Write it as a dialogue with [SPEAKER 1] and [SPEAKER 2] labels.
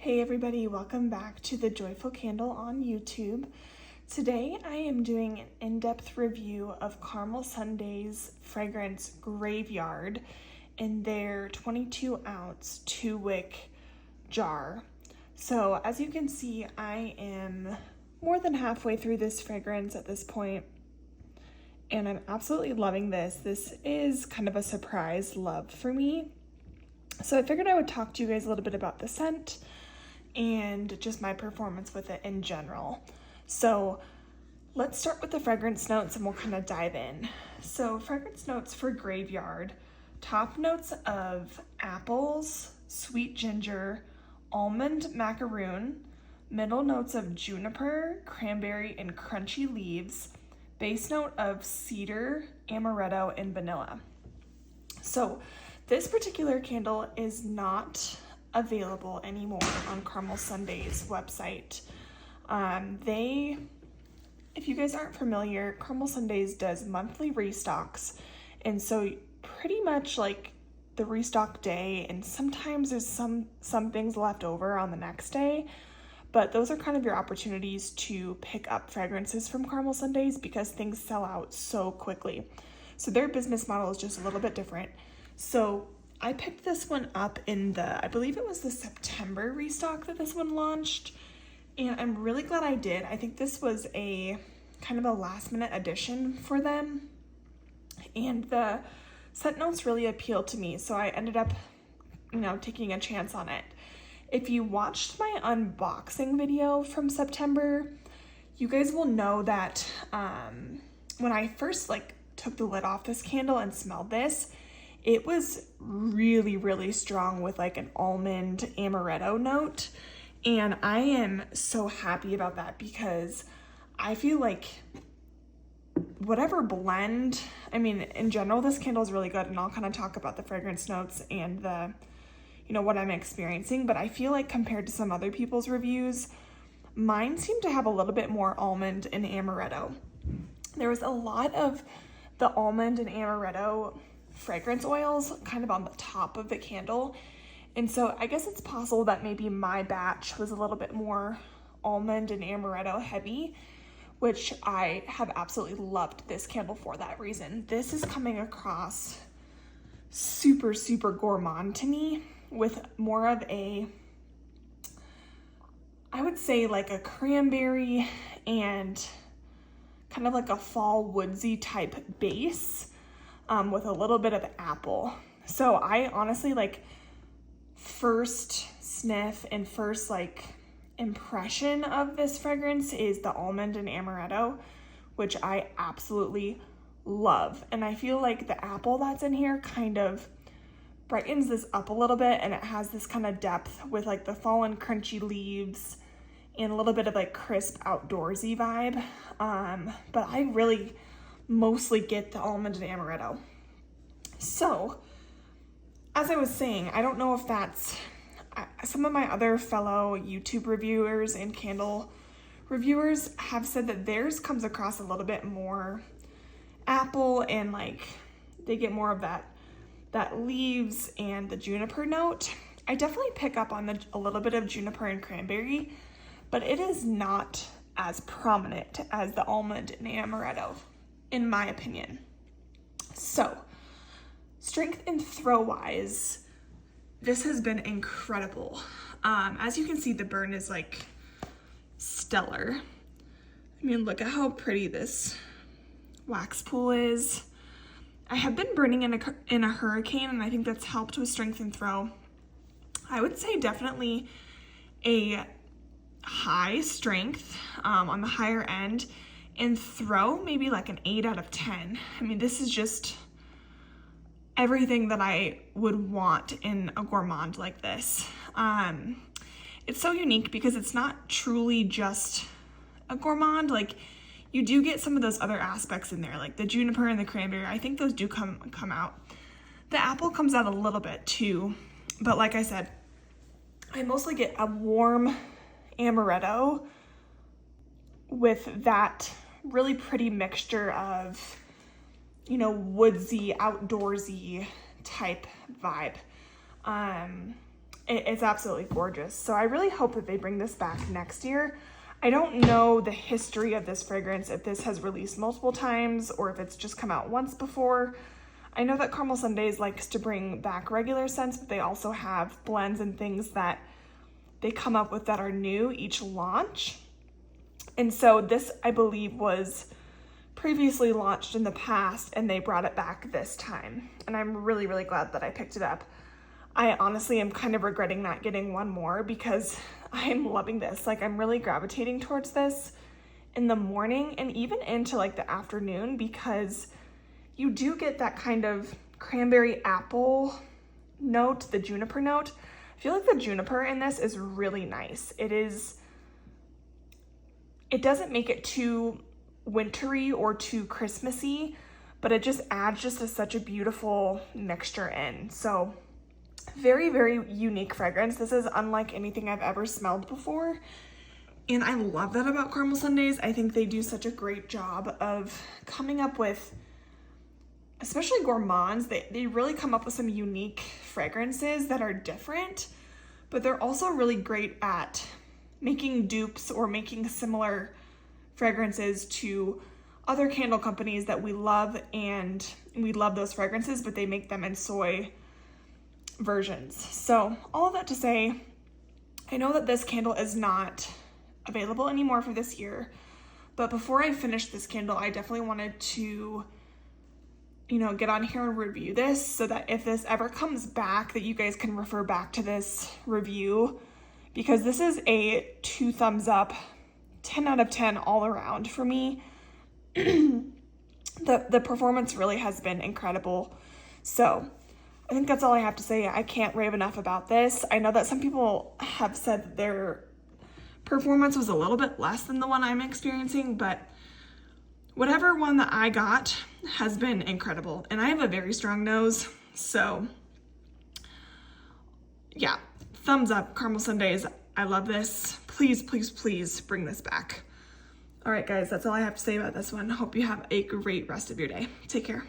[SPEAKER 1] Hey everybody, welcome back to the Joyful Candle on YouTube. Today I am doing an in-depth review of Caramel Sunday's fragrance Graveyard in their 22 ounce 2-wick jar. So as you can see, I am more than halfway through this fragrance at this point, and I'm absolutely loving this. This is kind of a surprise love for me. So I figured I would talk to you guys a little bit about the scent and just my performance with it in general. So let's start with the fragrance notes and we'll kind of dive in. So fragrance notes for Graveyard: top notes of apples, sweet ginger, almond, macaroon, middle notes of juniper, cranberry, and crunchy leaves, base note of cedar, amaretto, and vanilla. So this particular candle is not available anymore on Caramel Sunday's website. If you guys aren't familiar, Caramel Sundays does monthly restocks, and so pretty much like the restock day, and sometimes there's some things left over on the next day, but those are kind of your opportunities to pick up fragrances from Caramel Sundays because things sell out so quickly. So their business model is just a little bit different. So I picked this one up in I believe it was the September restock that this one launched, and I'm really glad I did. I think this was a kind of a last minute addition for them, and the scent notes really appealed to me, so I ended up, taking a chance on it. If you watched my unboxing video from September, you guys will know that when I first took the lid off this candle and smelled this, it was really, really strong with an almond amaretto note. And I am so happy about that because I feel like whatever blend, in general, this candle is really good, and I'll kind of talk about the fragrance notes and what I'm experiencing. But I feel like compared to some other people's reviews, mine seem to have a little bit more almond and amaretto. There was a lot of the almond and amaretto fragrance oils kind of on the top of the candle, and so I guess it's possible that maybe my batch was a little bit more almond and amaretto heavy, which I have absolutely loved this candle for that reason. This is coming across super, super gourmand to me, with more of a, I would say a cranberry and kind of a fall woodsy type base, with a little bit of apple. So I honestly first sniff and first impression of this fragrance is the almond and amaretto, which I absolutely love. And I feel like the apple that's in here kind of brightens this up a little bit, and it has this kind of depth with the fallen crunchy leaves and a little bit of crisp outdoorsy vibe. But I really mostly get the almond and amaretto. So as I was saying, I don't know if that's some of my other fellow YouTube reviewers and candle reviewers have said that theirs comes across a little bit more apple, and they get more of that leaves and the juniper note. I definitely pick up on a little bit of juniper and cranberry, but it is not as prominent as the almond and amaretto, in my opinion. So strength and throw wise, this has been incredible. As you can see, the burn is stellar. Look at how pretty this wax pool is. I have been burning in a hurricane, and I think that's helped with strength and throw. I would say definitely a high strength, on the higher end, and throw maybe an 8 out of 10. This is just everything that I would want in a gourmand like this. It's so unique because it's not truly just a gourmand. You do get some of those other aspects in there, like the juniper and the cranberry. I think those do come out. The apple comes out a little bit too, but like I said, I mostly get a warm amaretto with that really pretty mixture of, woodsy, outdoorsy type vibe. It's absolutely gorgeous. So I really hope that they bring this back next year. I don't know the history of this fragrance, if this has released multiple times or if it's just come out once before. I know that Caramel Sundays likes to bring back regular scents, but they also have blends and things that they come up with that are new each launch. And so this, I believe, was previously launched in the past and they brought it back this time. And I'm really, really glad that I picked it up. I honestly am kind of regretting not getting one more because I'm loving this. Like, I'm really gravitating towards this in the morning and even into like the afternoon, because you do get that kind of cranberry apple note, the juniper note. I feel like the juniper in this is really nice. It doesn't make it too wintry or too Christmassy, but it just adds just such a beautiful mixture in. So very, very unique fragrance. This is unlike anything I've ever smelled before. And I love that about Caramel Sundays. I think they do such a great job of coming up with, especially gourmands, they really come up with some unique fragrances that are different, but they're also really great at making dupes or making similar fragrances to other candle companies that we love, and we love those fragrances, but they make them in soy versions. So all of that to say, I know that this candle is not available anymore for this year, but before I finish this candle, I definitely wanted to, you know, get on here and review this so that if this ever comes back, that you guys can refer back to this review, because this is a 2 thumbs up, 10 out of 10 all around for me. The performance really has been incredible. So I think that's all I have to say. I can't rave enough about this. I know that some people have said that their performance was a little bit less than the one I'm experiencing, but whatever one that I got has been incredible. And I have a very strong nose, so yeah, thumbs up, Caramel Sundays. I love this. Please, please, please bring this back. All right, guys, that's all I have to say about this one. Hope you have a great rest of your day. Take care.